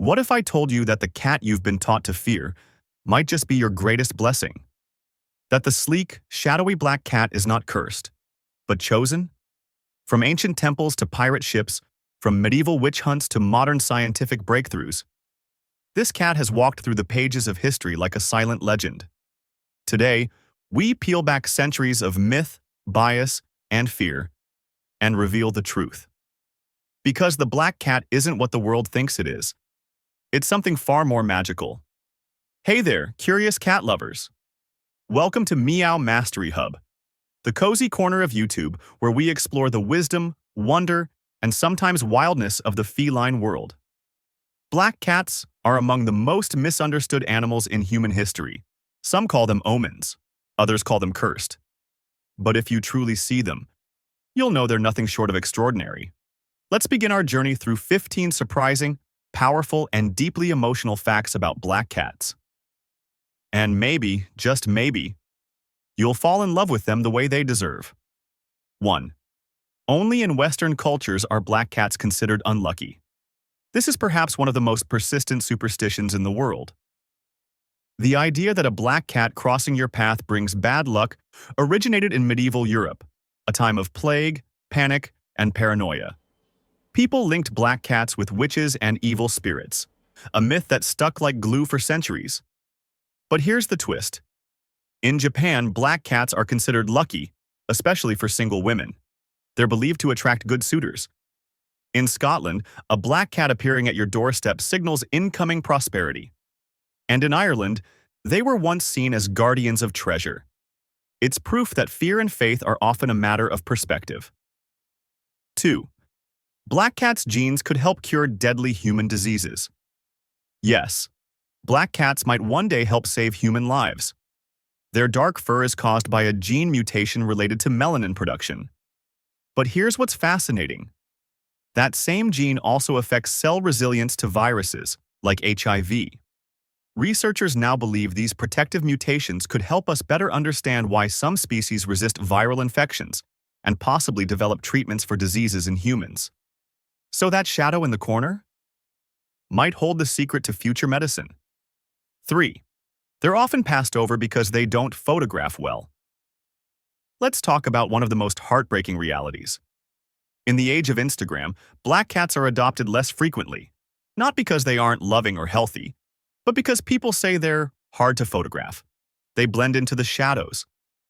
What if I told you that the cat you've been taught to fear might just be your greatest blessing? That the sleek, shadowy black cat is not cursed, but chosen? From ancient temples to pirate ships, from medieval witch hunts to modern scientific breakthroughs, this cat has walked through the pages of history like a silent legend. Today, we peel back centuries of myth, bias, and fear, and reveal the truth. Because the black cat isn't what the world thinks it is. It's something far more magical. Hey there, curious cat lovers. Welcome to Meow Mastery Hub, the cozy corner of YouTube where we explore the wisdom, wonder, and sometimes wildness of the feline world. Black cats are among the most misunderstood animals in human history. Some call them omens, others call them cursed. But if you truly see them, you'll know they're nothing short of extraordinary. Let's begin our journey through 15 surprising, powerful, and deeply emotional facts about black cats. And maybe, just maybe, you'll fall in love with them the way they deserve. 1. Only in Western cultures are black cats considered unlucky. This is perhaps one of the most persistent superstitions in the world. The idea that a black cat crossing your path brings bad luck originated in medieval Europe, a time of plague, panic, and paranoia. People linked black cats with witches and evil spirits, a myth that stuck like glue for centuries. But here's the twist. In Japan, black cats are considered lucky, especially for single women. They're believed to attract good suitors. In Scotland, a black cat appearing at your doorstep signals incoming prosperity. And in Ireland, they were once seen as guardians of treasure. It's proof that fear and faith are often a matter of perspective. 2. Black cats' genes could help cure deadly human diseases. Yes, black cats might one day help save human lives. Their dark fur is caused by a gene mutation related to melanin production. But here's what's fascinating. That same gene also affects cell resilience to viruses, like HIV. Researchers now believe these protective mutations could help us better understand why some species resist viral infections and possibly develop treatments for diseases in humans. So that shadow in the corner might hold the secret to future medicine. 3. They're often passed over because they don't photograph well. Let's talk about one of the most heartbreaking realities. In the age of Instagram, black cats are adopted less frequently, not because they aren't loving or healthy, but because people say they're hard to photograph. They blend into the shadows.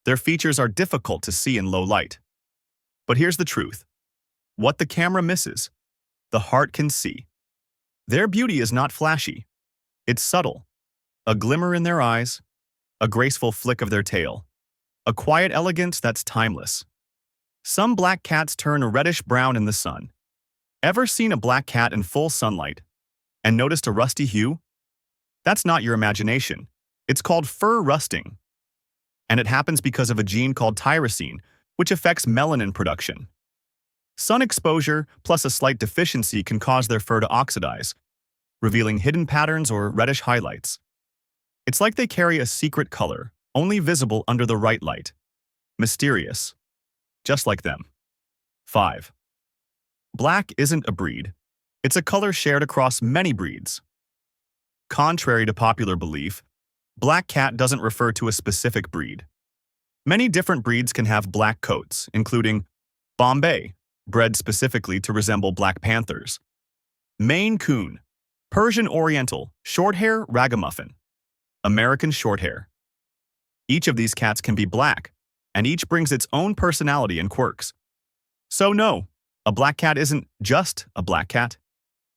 Their features are difficult to see in low light. But here's the truth. What the camera misses, the heart can see. Their beauty is not flashy. It's subtle. A glimmer in their eyes, a graceful flick of their tail, a quiet elegance that's timeless. Some black cats turn reddish-brown in the sun. Ever seen a black cat in full sunlight and noticed a rusty hue? That's not your imagination. It's called fur rusting. And it happens because of a gene called tyrosine, which affects melanin production. Sun exposure plus a slight deficiency can cause their fur to oxidize, revealing hidden patterns or reddish highlights. It's like they carry a secret color, only visible under the right light. Mysterious. Just like them. 5. Black isn't a breed. It's a color shared across many breeds. Contrary to popular belief, black cat doesn't refer to a specific breed. Many different breeds can have black coats, including Bombay, bred specifically to resemble black panthers, Maine Coon, Persian Oriental, Shorthair Ragamuffin, American Shorthair. Each of these cats can be black, and each brings its own personality and quirks. So no, a black cat isn't just a black cat.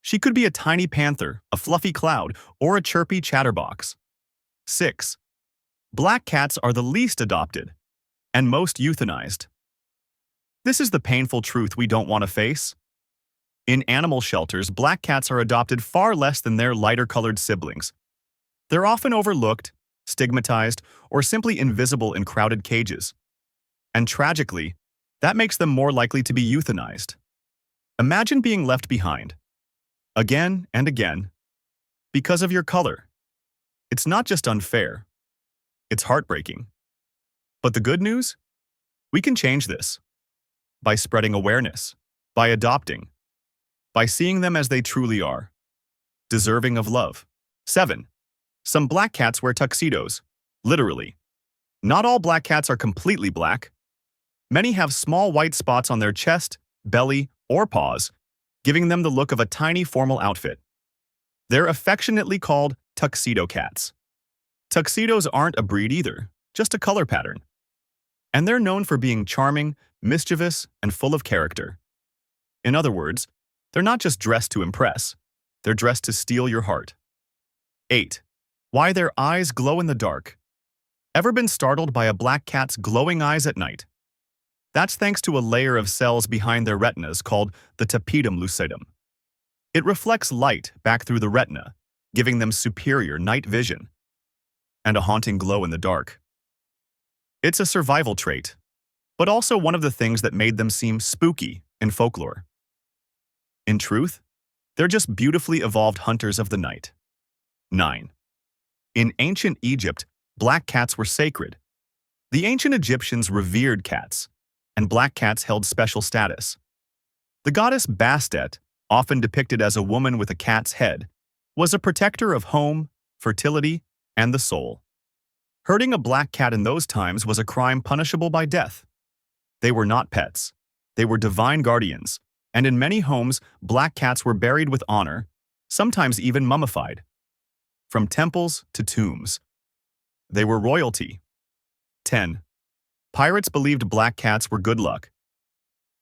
She could be a tiny panther, a fluffy cloud, or a chirpy chatterbox. 6. Black cats are the least adopted and most euthanized. This is the painful truth we don't want to face. In animal shelters, black cats are adopted far less than their lighter-colored siblings. They're often overlooked, stigmatized, or simply invisible in crowded cages. And tragically, that makes them more likely to be euthanized. Imagine being left behind, again and again, because of your color. It's not just unfair, it's heartbreaking. But the good news? We can change this. By spreading awareness, by adopting, by seeing them as they truly are. deserving of love. 7. Some black cats wear tuxedos. Literally. Not all black cats are completely black. Many have small white spots on their chest, belly, or paws, giving them the look of a tiny formal outfit. They're affectionately called tuxedo cats. Tuxedos aren't a breed either, just a color pattern. And they're known for being charming, mischievous, and full of character. In other words, they're not just dressed to impress, they're dressed to steal your heart. 8. Why their eyes glow in the dark. Ever been startled by a black cat's glowing eyes at night? That's thanks to a layer of cells behind their retinas called the tapetum lucidum. It reflects light back through the retina, giving them superior night vision and a haunting glow in the dark. It's a survival trait, but also one of the things that made them seem spooky in folklore. In truth, they're just beautifully evolved hunters of the night. 9. In ancient Egypt, black cats were sacred. The ancient Egyptians revered cats, and black cats held special status. The goddess Bastet, often depicted as a woman with a cat's head, was a protector of home, fertility, and the soul. Hurting a black cat in those times was a crime punishable by death. They were not pets. They were divine guardians, and in many homes, black cats were buried with honor, sometimes even mummified. From temples to tombs, they were royalty. 10. Pirates believed black cats were good luck.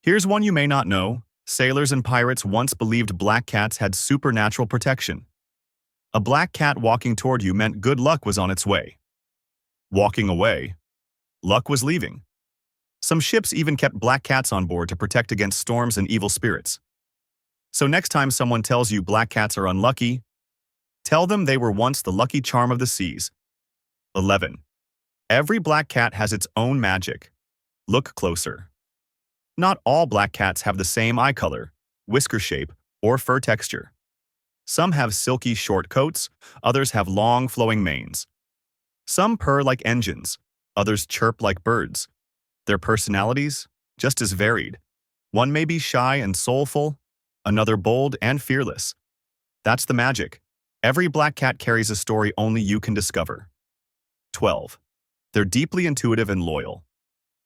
Here's one you may not know. Sailors and pirates once believed black cats had supernatural protection. A black cat walking toward you meant good luck was on its way. Walking away, luck was leaving. Some ships even kept black cats on board to protect against storms and evil spirits. So next time someone tells you black cats are unlucky, tell them they were once the lucky charm of the seas. 11. Every black cat has its own magic. Look closer. Not all black cats have the same eye color, whisker shape, or fur texture. Some have silky short coats, others have long flowing manes. Some purr like engines, others chirp like birds. Their personalities, just as varied. One may be shy and soulful, another bold and fearless. That's the magic. Every black cat carries a story only you can discover. 12. They're deeply intuitive and loyal.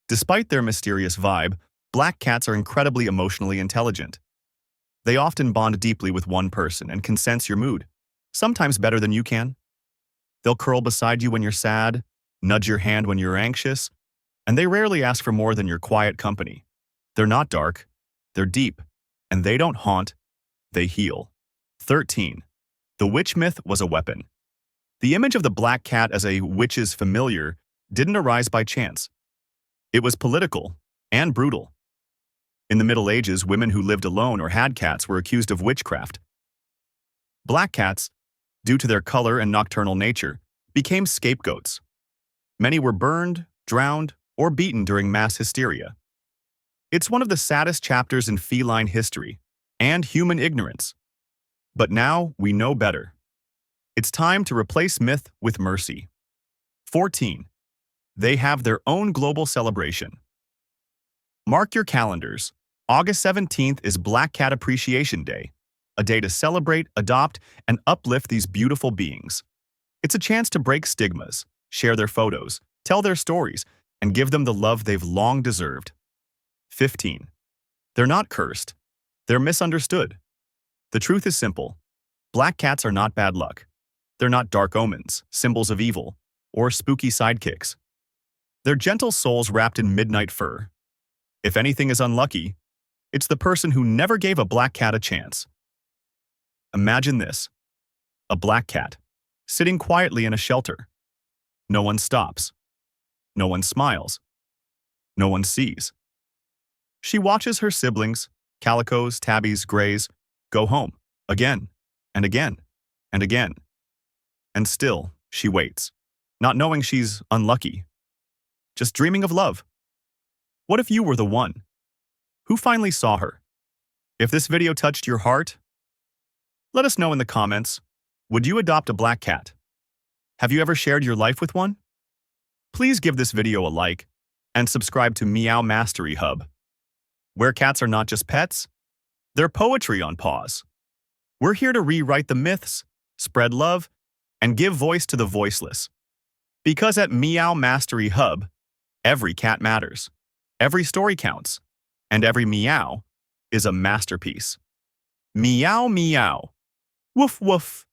Despite their mysterious vibe, black cats are incredibly emotionally intelligent. They often bond deeply with one person and can sense your mood, sometimes better than you can. They'll curl beside you when you're sad, nudge your hand when you're anxious, and they rarely ask for more than your quiet company. They're not dark, they're deep, and they don't haunt, they heal. 13. The witch myth was a weapon. The image of the black cat as a witch's familiar didn't arise by chance. It was political and brutal. In the Middle Ages, women who lived alone or had cats were accused of witchcraft. Black cats, due to their color and nocturnal nature, became scapegoats. Many were burned, drowned, or beaten during mass hysteria. It's one of the saddest chapters in feline history and human ignorance. But now we know better. It's time to replace myth with mercy. 14. They have their own global celebration. Mark your calendars. August 17th is Black Cat Appreciation Day, a day to celebrate, adopt, and uplift these beautiful beings. It's a chance to break stigmas, share their photos, tell their stories, and give them the love they've long deserved. 15. They're not cursed. They're misunderstood. The truth is simple. Black cats are not bad luck. They're not dark omens, symbols of evil, or spooky sidekicks. They're gentle souls wrapped in midnight fur. If anything is unlucky, it's the person who never gave a black cat a chance. Imagine this. A black cat, sitting quietly in a shelter. No one stops. No one smiles. No one sees. She watches her siblings, calicos, tabbies, grays, go home, again, and again, and again. And still, she waits, not knowing she's unlucky, just dreaming of love. What if you were the one who finally saw her? If this video touched your heart, let us know in the comments. Would you adopt a black cat? Have you ever shared your life with one? Please give this video a like and subscribe to Meow Mastery Hub, where cats are not just pets, they're poetry on paws. We're here to rewrite the myths, spread love, and give voice to the voiceless. Because at Meow Mastery Hub, every cat matters, every story counts, and every meow is a masterpiece. Meow meow. Woof woof.